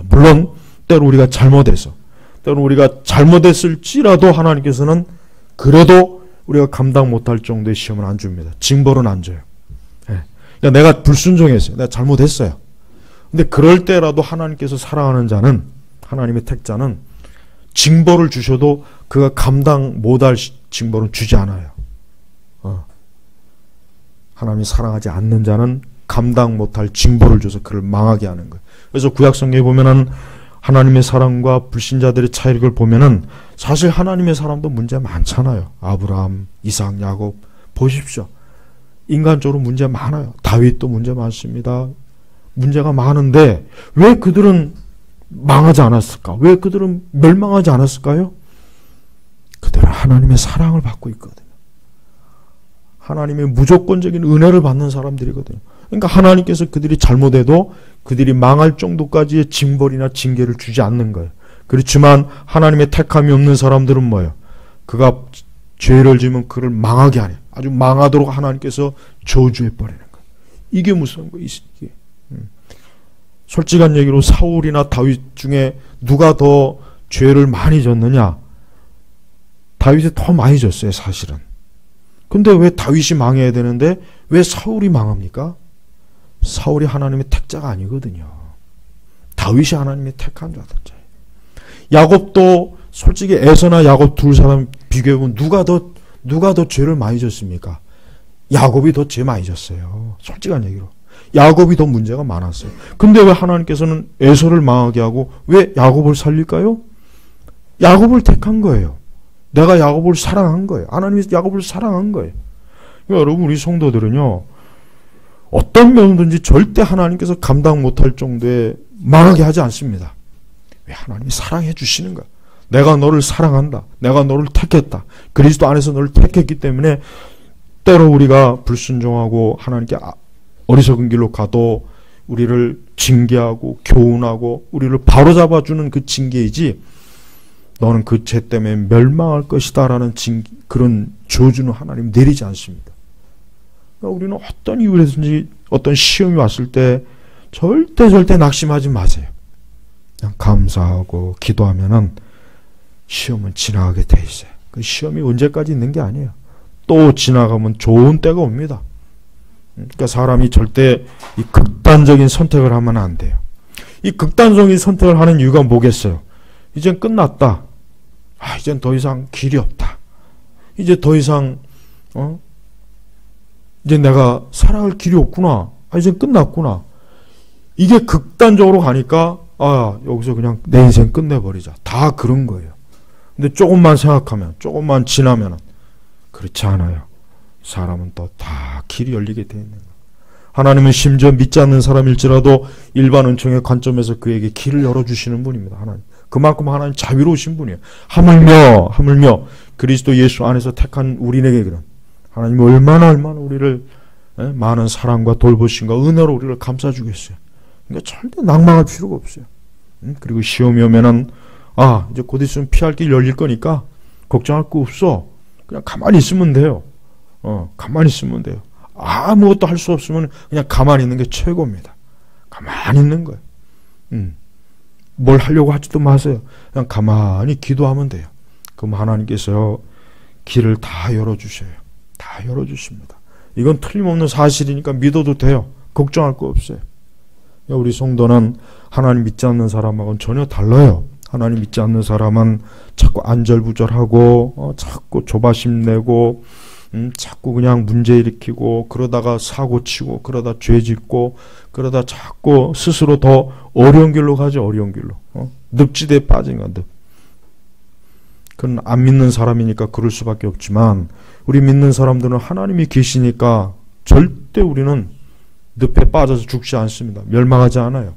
물론 때로 우리가 잘못해서 때로 우리가 잘못했을지라도 하나님께서는 그래도 우리가 감당 못할 정도의 시험은 안 줍니다. 징벌은 안 줘요. 그러니까 내가 불순종했어요. 내가 잘못했어요. 근데 그럴 때라도 하나님께서 사랑하는 자는 하나님의 택자는 징벌을 주셔도 그가 감당 못할 징벌은 주지 않아요. 하나님이 사랑하지 않는 자는 감당 못할 징벌을 줘서 그를 망하게 하는 거예요. 그래서 구약성경에 보면은 하나님의 사랑과 불신자들의 차이를 보면은 사실 하나님의 사랑도 문제 많잖아요. 아브라함, 이삭, 야곱 보십시오. 인간적으로 문제 많아요. 다윗도 문제 많습니다. 문제가 많은데 왜 그들은 망하지 않았을까? 왜 그들은 멸망하지 않았을까요? 그들은 하나님의 사랑을 받고 있거든요. 하나님의 무조건적인 은혜를 받는 사람들이거든요. 그러니까 하나님께서 그들이 잘못해도 그들이 망할 정도까지의 징벌이나 징계를 주지 않는 거예요. 그렇지만 하나님의 택함이 없는 사람들은 뭐예요? 그가 죄를 지으면 그를 망하게 하네. 아주 망하도록 하나님께서 저주해버리는 거예요. 이게 무서운 거예요. 이게. 솔직한 얘기로 사울이나 다윗 중에 누가 더 죄를 많이 졌느냐? 다윗이 더 많이 졌어요, 사실은. 근데 왜 다윗이 망해야 되는데 왜 사울이 망합니까? 사울이 하나님의 택자가 아니거든요. 다윗이 하나님의 택한 자들. 야곱도 솔직히 에서나 야곱 둘 사람 비교해보면 누가 더 죄를 많이 졌습니까? 야곱이 더 죄 많이 졌어요. 솔직한 얘기로. 야곱이 더 문제가 많았어요. 근데 왜 하나님께서는 에서를 망하게 하고 왜 야곱을 살릴까요? 야곱을 택한 거예요. 내가 야곱을 사랑한 거예요. 하나님이 야곱을 사랑한 거예요. 그러니까 여러분, 우리 성도들은요, 어떤 면든지 절대 하나님께서 감당 못할 정도의 망하게 하지 않습니다. 왜? 하나님이 사랑해 주시는 거야. 내가 너를 사랑한다. 내가 너를 택했다. 그리스도 안에서 너를 택했기 때문에 때로 우리가 불순종하고 하나님께 어리석은 길로 가도 우리를 징계하고 교훈하고 우리를 바로잡아주는 그 징계이지, 너는 그 죄 때문에 멸망할 것이다 라는 그런 저주는 하나님 내리지 않습니다. 그러니까 우리는 어떤 이유에든지 어떤 시험이 왔을 때 절대 낙심하지 마세요. 그냥 감사하고 기도하면은 시험은 지나가게 돼 있어요. 그 시험이 언제까지 있는 게 아니에요. 또 지나가면 좋은 때가 옵니다. 그러니까 사람이 절대 이 극단적인 선택을 하면 안 돼요. 이 극단적인 선택을 하는 이유가 뭐겠어요? 이젠 끝났다. 이젠 더 이상 길이 없다. 이제 더 이상 이제 내가 살아갈 길이 없구나. 이젠 끝났구나. 이게 극단적으로 가니까 여기서 그냥 내 인생 끝내버리자. 다 그런 거예요. 근데 조금만 생각하면, 조금만 지나면은 그렇지 않아요. 사람은 또 다 길이 열리게 되어 있는 거예요. 하나님은 심지어 믿지 않는 사람일지라도 일반 은총의 관점에서 그에게 길을 열어주시는 분입니다. 하나님. 그만큼 하나님 자비로우신 분이에요. 하물며 그리스도 예수 안에서 택한 우리에게는 하나님이 얼마나 우리를 많은 사랑과 돌보심과 은혜로 우리를 감싸주겠어요. 그러니까 절대 낭망할 필요가 없어요. 그리고 시험이 오면은 이제 곧 있으면 피할 길 열릴 거니까 걱정할 거 없어. 그냥 가만히 있으면 돼요. 가만히 있으면 돼요. 아무것도 할 수 없으면 그냥 가만히 있는 게 최고입니다. 가만히 있는 거예요. 뭘 하려고 하지도 마세요. 그냥 가만히 기도하면 돼요. 그럼 하나님께서 길을 다 열어주셔요. 다 열어주십니다. 이건 틀림없는 사실이니까 믿어도 돼요. 걱정할 거 없어요. 우리 성도는 하나님 믿지 않는 사람하고는 전혀 달라요. 하나님 믿지 않는 사람은 자꾸 안절부절하고 자꾸 조바심 내고 자꾸 그냥 문제 일으키고 그러다가 사고치고 그러다 죄짓고 그러다 자꾸 스스로 더 어려운 길로 가죠. 어려운 길로. 늪지대에 빠진 거야. 늪. 그건 안 믿는 사람이니까 그럴 수밖에 없지만 우리 믿는 사람들은 하나님이 계시니까 절대 우리는 늪에 빠져서 죽지 않습니다. 멸망하지 않아요.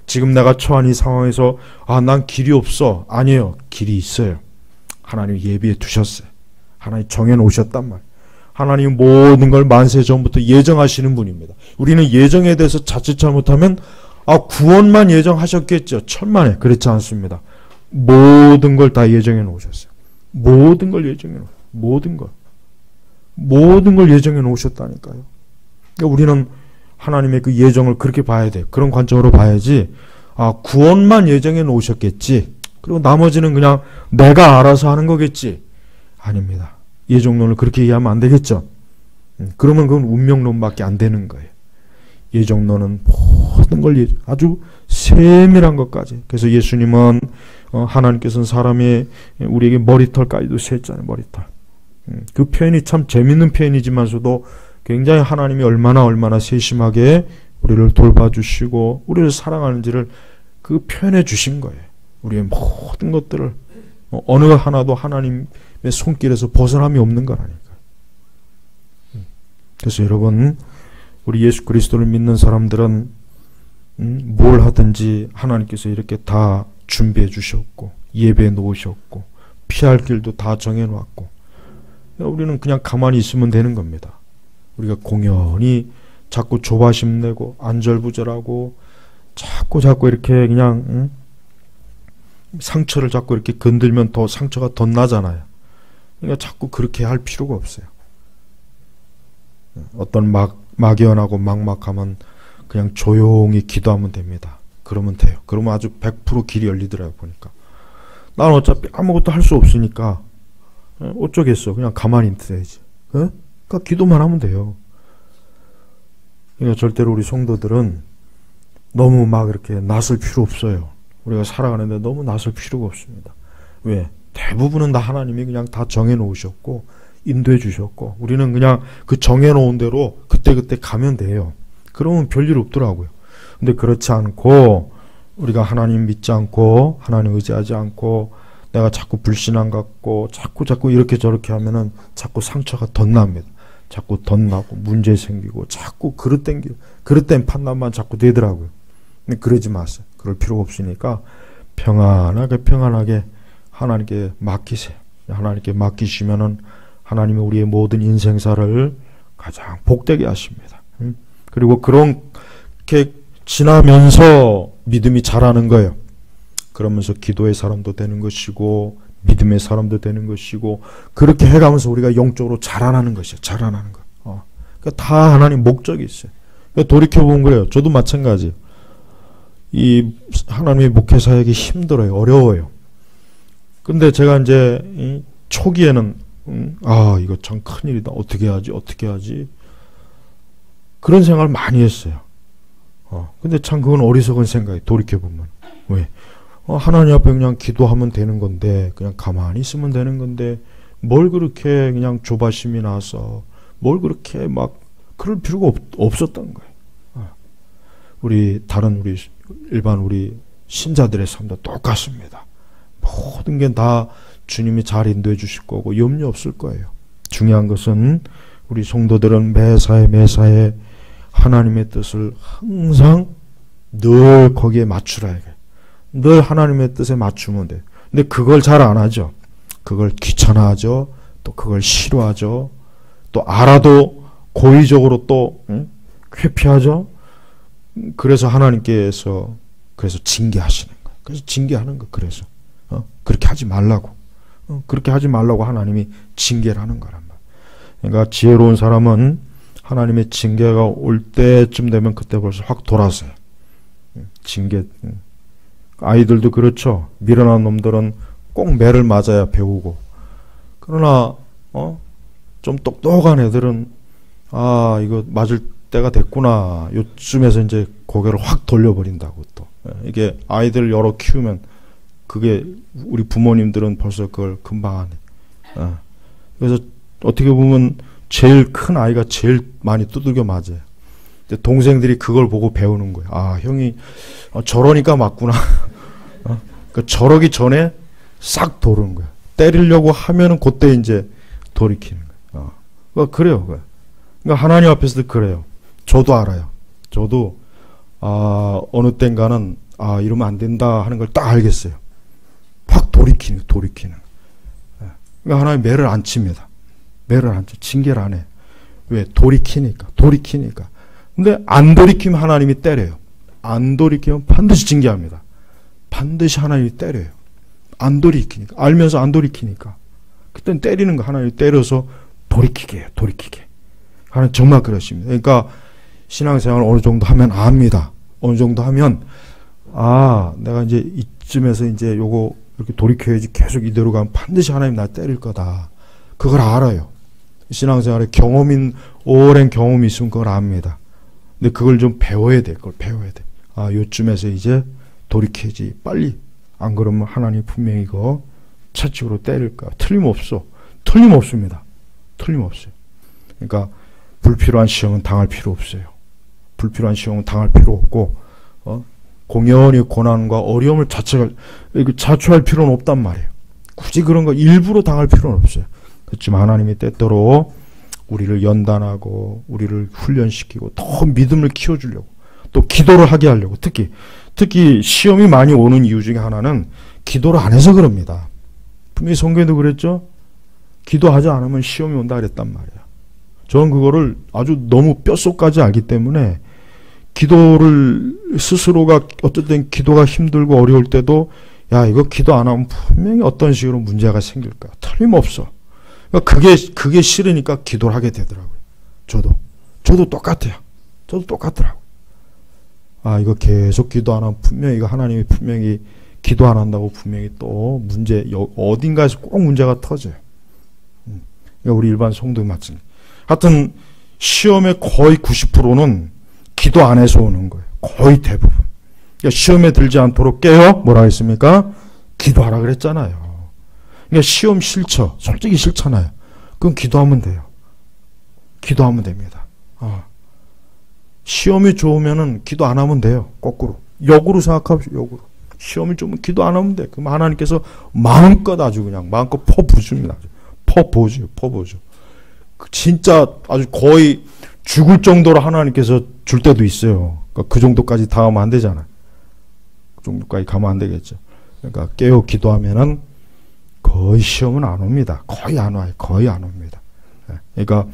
지금 내가 처한 이 상황에서 난 길이 없어. 아니에요. 길이 있어요. 하나님이 예비해 두셨어요. 하나님 정해놓으셨단 말이에요. 하나님 모든 걸 만세 전부터 예정하시는 분입니다. 우리는 예정에 대해서 자칫 잘못하면 구원만 예정하셨겠죠. 천만에. 그렇지 않습니다. 모든 걸 다 예정해 놓으셨어요. 모든 걸 예정해 놓으셨어요. 모든 걸 예정해 놓으셨다니까요. 그러니까 우리는 하나님의 그 예정을 그렇게 봐야 돼요. 그런 관점으로 봐야지 구원만 예정해 놓으셨겠지. 그리고 나머지는 그냥 내가 알아서 하는 거겠지. 아닙니다. 예정론을 그렇게 이해하면 안 되겠죠. 그러면 그건 운명론밖에 안 되는 거예요. 예정론은 모든 걸 아주 세밀한 것까지. 그래서 예수님은 하나님께서는 사람의 우리에게 머리털까지도 셌잖아요. 머리털. 그 표현이 참 재밌는 표현이지만서도 굉장히 하나님이 얼마나 세심하게 우리를 돌봐주시고 우리를 사랑하는지를 그 표현해 주신 거예요. 우리의 모든 것들을 어느 하나도 하나님의 손길에서 벗어남이 없는 거라니까요. 그래서 여러분, 우리 예수 그리스도를 믿는 사람들은 뭘 하든지 하나님께서 이렇게 다 준비해 주셨고 예배해 놓으셨고 피할 길도 다 정해 놓았고 우리는 그냥 가만히 있으면 되는 겁니다. 우리가 공연히 자꾸 조바심 내고 안절부절하고 자꾸 이렇게 그냥 상처를 자꾸 이렇게 건들면 더 상처가 더 나잖아요. 그러니까 자꾸 그렇게 할 필요가 없어요. 어떤 막연하고 막막하면 그냥 조용히 기도하면 됩니다. 그러면 돼요. 그러면 아주 100% 길이 열리더라고요. 보니까 나는 어차피 아무것도 할 수 없으니까 어쩌겠어. 그냥 가만히 있어야지. 그러니까 기도만 하면 돼요. 그러니까 절대로 우리 성도들은 너무 막 이렇게 나설 필요 없어요. 우리가 살아가는데 너무 나설 필요가 없습니다. 왜? 대부분은 다 하나님이 그냥 다 정해놓으셨고 인도해 주셨고 우리는 그냥 그 정해놓은 대로 그때그때 가면 돼요. 그러면 별일 없더라고요. 근데 그렇지 않고 우리가 하나님 믿지 않고 하나님 의지하지 않고 내가 자꾸 불신앙 갖고 자꾸 이렇게 저렇게 하면은 자꾸 상처가 덧납니다. 자꾸 덧나고 문제 생기고 자꾸 그릇된 판단만 자꾸 되더라고요. 근데 그러지 마세요. 그럴 필요가 없으니까 평안하게 하나님께 맡기세요. 하나님께 맡기시면은 하나님이 우리의 모든 인생사를 가장 복되게 하십니다. 그리고 그렇게 지나면서 믿음이 자라는 거예요. 그러면서 기도의 사람도 되는 것이고 믿음의 사람도 되는 것이고 그렇게 해가면서 우리가 영적으로 자라나는 것이에요. 자라나는 거. 그러니까 다 하나님 목적이 있어요. 그러니까 돌이켜보면 그래요. 저도 마찬가지예요. 이 하나님의 목회 사역이 힘들어요. 어려워요. 근데 제가 이제 이 초기에는 이거 참 큰일이다. 어떻게 하지? 그런 생각을 많이 했어요. 근데 참 그건 어리석은 생각이에요. 돌이켜보면. 왜? 하나님 앞에 그냥 기도하면 되는 건데 그냥 가만히 있으면 되는 건데 뭘 그렇게 그냥 조바심이 나서 뭘 그렇게 막 그럴 필요가 없었던 거예요. 우리 일반 우리 신자들의 삶도 똑같습니다. 모든 게 다 주님이 잘 인도해 주실 거고 염려 없을 거예요. 중요한 것은 우리 성도들은 매사에 하나님의 뜻을 항상 늘 거기에 맞추라 해요. 늘 하나님의 뜻에 맞추면 돼요. 근데 그걸 잘 안 하죠. 그걸 귀찮아하죠. 또 그걸 싫어하죠. 또 알아도 고의적으로 또 회피하죠. 그래서 하나님께서 징계하시는 거예요. 그래서 징계하는 거예요. 그래서 그렇게 하지 말라고. 그렇게 하지 말라고 하나님이 징계를 하는 거란 말이에요. 그러니까 지혜로운 사람은 하나님의 징계가 올 때쯤 되면 그때 벌써 확 돌아서요. 징계. 아이들도 그렇죠. 미련한 놈들은 꼭 매를 맞아야 배우고. 그러나 좀 똑똑한 애들은 이거 맞을 때가 됐구나. 요쯤에서 이제 고개를 확 돌려버린다고 또. 이게 아이들 여러 키우면 그게 우리 부모님들은 벌써 그걸 금방 하네. 그래서 어떻게 보면 제일 큰 아이가 제일 많이 두들겨 맞아요. 근데 동생들이 그걸 보고 배우는 거예요. 형이 저러니까 맞구나. 그러니까 저러기 전에 싹 도르는 거야. 때리려고 하면은 그때 이제 돌이키는 거야. 그러니까 그래요. 그러니까 하나님 앞에서도 그래요. 저도 알아요. 저도 어느 땐가는 이러면 안 된다 하는 걸 딱 알겠어요. 확 돌이키는. 그러니까 하나님 매를 안 칩니다. 매를 안 쳐. 징계를 안 해. 왜? 돌이키니까. 근데 안 돌이키면 하나님이 때려요. 안 돌이키면 반드시 징계합니다. 반드시 하나님이 때려요. 안 돌이키니까. 알면서 안 돌이키니까. 그땐 때리는 거 하나님이 때려서 돌이키게 해요. 하나님 정말 그러십니다. 그러니까 신앙생활을 어느 정도 하면 압니다. 어느 정도 하면 내가 이제 이쯤에서 이제 요거 이렇게 돌이켜야지 계속 이대로 가면 반드시 하나님 나 때릴 거다. 그걸 알아요. 신앙생활에 오랜 경험이 있으면 그걸 압니다. 근데 그걸 좀 배워야 돼. 그걸 배워야 돼. 요쯤에서 이제 돌이켜야지. 빨리. 안 그러면 하나님 분명히 이거 채찍으로 때릴 거야. 틀림없습니다. 틀림없어요. 그러니까 불필요한 시험은 당할 필요 없어요. 불필요한 시험은 당할 필요 없고 공연히 고난과 어려움을 자초할 필요는 없단 말이에요. 굳이 그런 거 일부러 당할 필요는 없어요. 그렇지만 하나님이 때때로 우리를 연단하고 우리를 훈련시키고 더 믿음을 키워주려고 또 기도를 하게 하려고 특히 시험이 많이 오는 이유 중에 하나는 기도를 안 해서 그럽니다. 분명히 성경에도 그랬죠. 기도하지 않으면 시험이 온다 그랬단 말이에요. 저는 그거를 아주 너무 뼛속까지 알기 때문에 기도를 스스로가 어쨌든 기도가 힘들고 어려울 때도 이거 기도 안 하면 분명히 어떤 식으로 문제가 생길 거야. 틀림없어. 그러니까 그게 싫으니까 기도를 하게 되더라고요. 저도 똑같아요. 저도 똑같더라고요. 이거 계속 기도 안 하면 분명히 이거 하나님이 분명히 기도 안 한다고 분명히 또 문제 어딘가에서 꼭 문제가 터져요. 그러니까 우리 일반 성도도 마찬가지. 하여튼 시험의 거의 90%는 기도 안 해서 오는 거예요. 거의 대부분. 그러니까 시험에 들지 않도록 뭐라 했습니까? 기도하라 그랬잖아요. 그러니까 시험 싫죠. 솔직히 싫잖아요. 그럼 기도하면 돼요. 기도하면 됩니다. 시험이 좋으면은 기도 안 하면 돼요. 거꾸로. 역으로 생각하십시오. 역으로. 시험이 좋으면 기도 안 하면 돼. 그럼 하나님께서 마음껏 아주 그냥 마음껏 퍼부어줍니다. 퍼부어줘. 진짜 아주 거의 죽을 정도로 하나님께서 줄 때도 있어요. 그러니까 그 정도까지 당하면 안 되잖아요. 그 정도까지 가면 안 되겠죠. 그러니까 깨어 기도하면은 거의 시험은 안 옵니다. 거의 안 와요. 거의 안 옵니다. 그러니까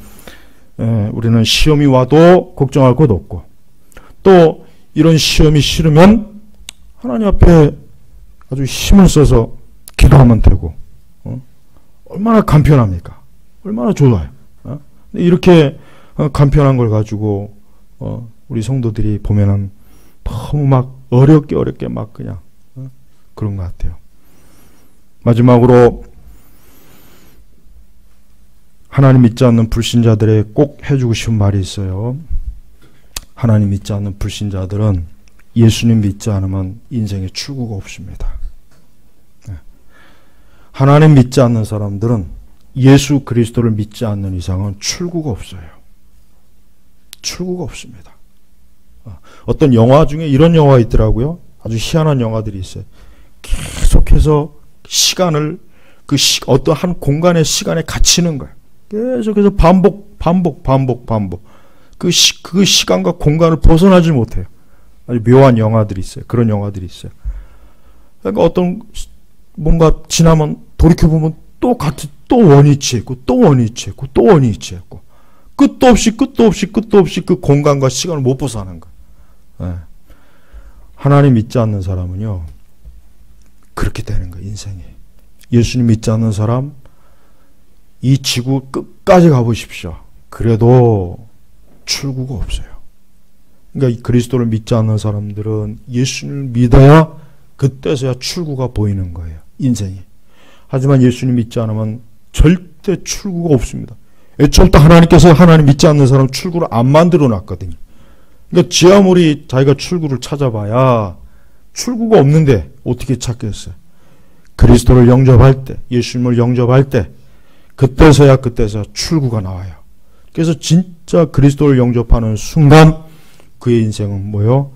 우리는 시험이 와도 걱정할 것 없고, 또 이런 시험이 싫으면 하나님 앞에 아주 힘을 써서 기도하면 되고, 얼마나 간편합니까? 얼마나 좋아요. 이렇게 간편한 걸 가지고 우리 성도들이 보면은 너무 막 어렵게 막 그냥 그런 것 같아요. 마지막으로 하나님 믿지 않는 불신자들의 꼭 해주고 싶은 말이 있어요. 하나님 믿지 않는 불신자들은 예수님 믿지 않으면 인생에 출구가 없습니다. 하나님 믿지 않는 사람들은 예수 그리스도를 믿지 않는 이상은 출구가 없어요. 출구가 없습니다. 어떤 영화 중에 이런 영화가 있더라고요. 아주 희한한 영화들이 있어요. 계속해서 시간을 어떤 한 공간의 시간에 갇히는 거예요. 계속해서 반복. 그 시간과 공간을 벗어나지 못해요. 아주 묘한 영화들이 있어요. 그런 영화들이 있어요. 그러니까 어떤 뭔가 지나면 돌이켜보면 또 원위치 있고 끝도 없이 그 공간과 시간을 못 벗어나는 거예요. 하나님 믿지 않는 사람은요, 그렇게 되는 거예요. 인생이. 예수님 믿지 않는 사람, 이 지구 끝까지 가보십시오. 그래도 출구가 없어요. 그러니까 그리스도를 믿지 않는 사람들은 예수님을 믿어야 그때서야 출구가 보이는 거예요. 인생이. 하지만 예수님 믿지 않으면 절대 출구가 없습니다. 애초부터 하나님께서 하나님 믿지 않는 사람 출구를 안 만들어 놨거든요. 그러니까 지 아무리 자기가 출구를 찾아봐야 출구가 없는데 어떻게 찾겠어요? 그리스도를 영접할 때, 예수님을 영접할 때 그때서야 출구가 나와요. 그래서 진짜 그리스도를 영접하는 순간 그의 인생은 뭐요?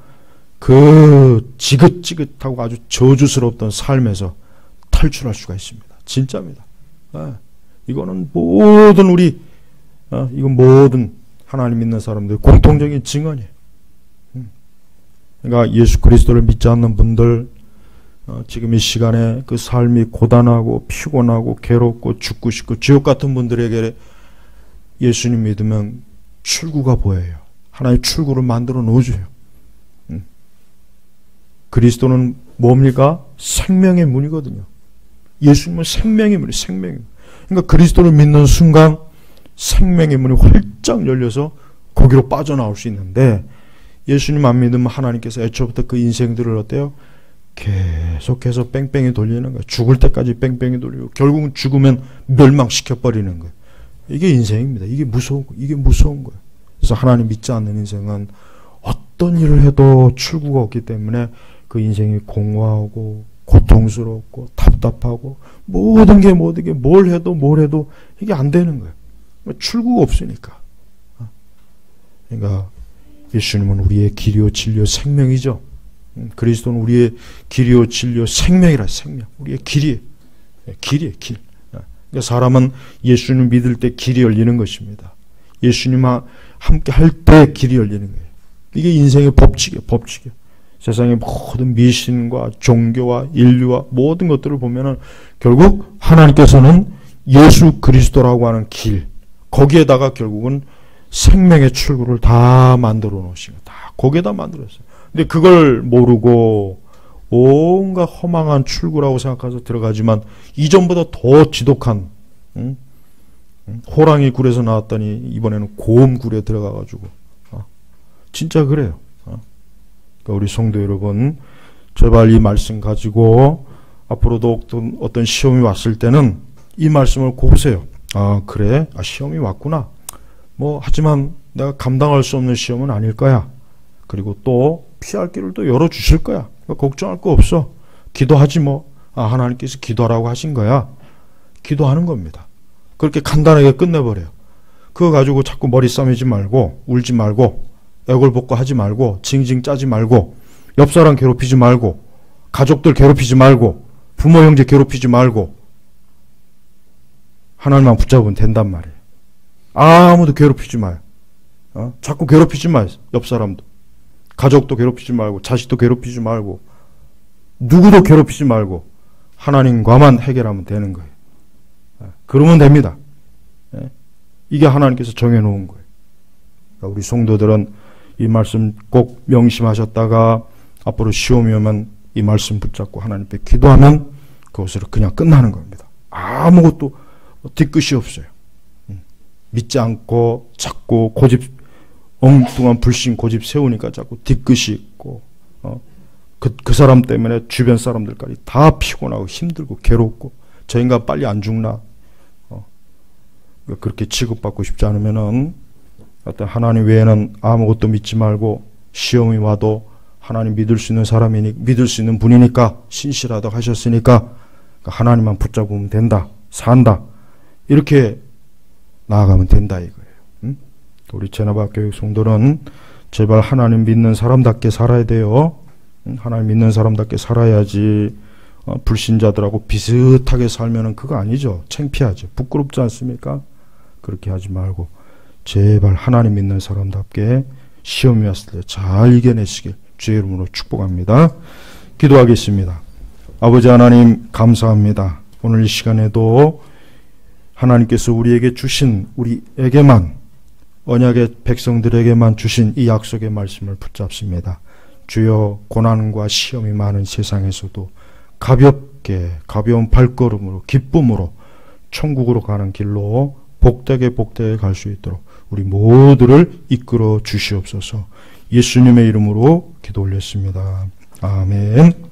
그 지긋지긋하고 아주 저주스럽던 삶에서 탈출할 수가 있습니다. 진짜입니다. 이거는 모든 이건 모든 하나님 믿는 사람들 공통적인 증언이에요. 그러니까 예수 그리스도를 믿지 않는 분들, 지금 이 시간에 그 삶이 고단하고 피곤하고 괴롭고 죽고 싶고 지옥 같은 분들에게 예수님 믿으면 출구가 보여요. 하나의 출구를 만들어 놓으셔요. 그리스도는 뭡니까? 생명의 문이거든요. 예수님은 생명의 문이 생명의 문. 그러니까 그리스도를 믿는 순간 생명의 문이 활짝 열려서 거기로 빠져나올 수 있는데, 예수님 안 믿으면 하나님께서 애초부터 그 인생들을 어때요? 계속해서 뺑뺑이 돌리는 거예요. 죽을 때까지 뺑뺑이 돌리고 결국은 죽으면 멸망시켜버리는 거예요. 이게 인생입니다. 이게 무서운 거예요. 그래서 하나님 믿지 않는 인생은 어떤 일을 해도 출구가 없기 때문에 그 인생이 공허하고 고통스럽고 답답하고 모든 게 뭘 해도 이게 안 되는 거예요. 출구가 없으니까. 그러니까 예수님은 우리의 길이요 진리요 생명이죠. 그리스도는 우리의 길이요 진리요 생명이라. 생명. 우리의 길이에요. 길이에요. 길. 그러니까 사람은 예수님 믿을 때 길이 열리는 것입니다. 예수님과 함께 할 때 길이 열리는 거예요. 이게 인생의 법칙이에요. 세상의 모든 미신과 종교와 인류와 모든 것들을 보면은 결국 하나님께서는 예수 그리스도라고 하는 길, 거기에다가 결국은 생명의 출구를 다 만들어 놓으신 거예요. 다 거기에다 만들었어요. 근데 그걸 모르고 온갖 허망한 출구라고 생각해서 들어가지만 이전보다 더 지독한 호랑이 굴에서 나왔더니 이번에는 고음 굴에 들어가가지고 진짜 그래요. 그러니까 우리 성도 여러분, 제발 이 말씀 가지고 앞으로도 어떤 시험이 왔을 때는 이 말씀을 고보세요. 그래? 시험이 왔구나. 하지만 내가 감당할 수 없는 시험은 아닐 거야. 그리고 또 피할 길을 또 열어주실 거야. 그러니까 걱정할 거 없어. 기도하지 뭐. 하나님께서 기도하라고 하신 거야. 기도하는 겁니다. 그렇게 간단하게 끝내버려요. 그거 가지고 자꾸 머리 싸매지 말고 울지 말고 애걸복걸 하지 말고, 징징 짜지 말고, 옆 사람 괴롭히지 말고, 가족들 괴롭히지 말고, 부모 형제 괴롭히지 말고, 하나님만 붙잡으면 된단 말이에요. 아무도 괴롭히지 마요. 자꾸 괴롭히지 마요. 옆 사람도. 가족도 괴롭히지 말고, 자식도 괴롭히지 말고, 누구도 괴롭히지 말고, 하나님과만 해결하면 되는 거예요. 그러면 됩니다. 이게 하나님께서 정해놓은 거예요. 그러니까 우리 성도들은 이 말씀 꼭 명심하셨다가 앞으로 시험이 오면 이 말씀 붙잡고 하나님께 기도하면 그것으로 그냥 끝나는 겁니다. 아무것도 뒤끝이 없어요. 믿지 않고 자꾸 고집, 엉뚱한 불신 고집 세우니까 자꾸 뒤끝이 있고, 그 사람 때문에 주변 사람들까지 다 피곤하고 힘들고 괴롭고, 저 인간 빨리 안 죽나? 그렇게 취급받고 싶지 않으면은 어떤 하나님 외에는 아무것도 믿지 말고, 시험이 와도 하나님 믿을 수 있는 사람이니, 믿을 수 있는 분이니까, 신실하다고 하셨으니까 하나님만 붙잡으면 된다, 산다, 이렇게 나아가면 된다 이거예요. 우리 제나바교육 성도는 제발 하나님 믿는 사람답게 살아야 돼요. 하나님 믿는 사람답게 살아야지. 불신자들하고 비슷하게 살면은 그거 아니죠. 창피하죠. 부끄럽지 않습니까? 그렇게 하지 말고 제발 하나님 믿는 사람답게 시험이 왔을 때 잘 이겨내시길 주의 이름으로 축복합니다. 기도하겠습니다. 아버지 하나님 감사합니다. 오늘 이 시간에도 하나님께서 우리에게 주신, 우리에게만, 언약의 백성들에게만 주신 이 약속의 말씀을 붙잡습니다. 주여, 고난과 시험이 많은 세상에서도 가볍게, 가벼운 발걸음으로, 기쁨으로 천국으로 가는 길로 복되게 갈 수 있도록 우리 모두를 이끌어 주시옵소서. 예수님의 이름으로 기도 올렸습니다. 아멘.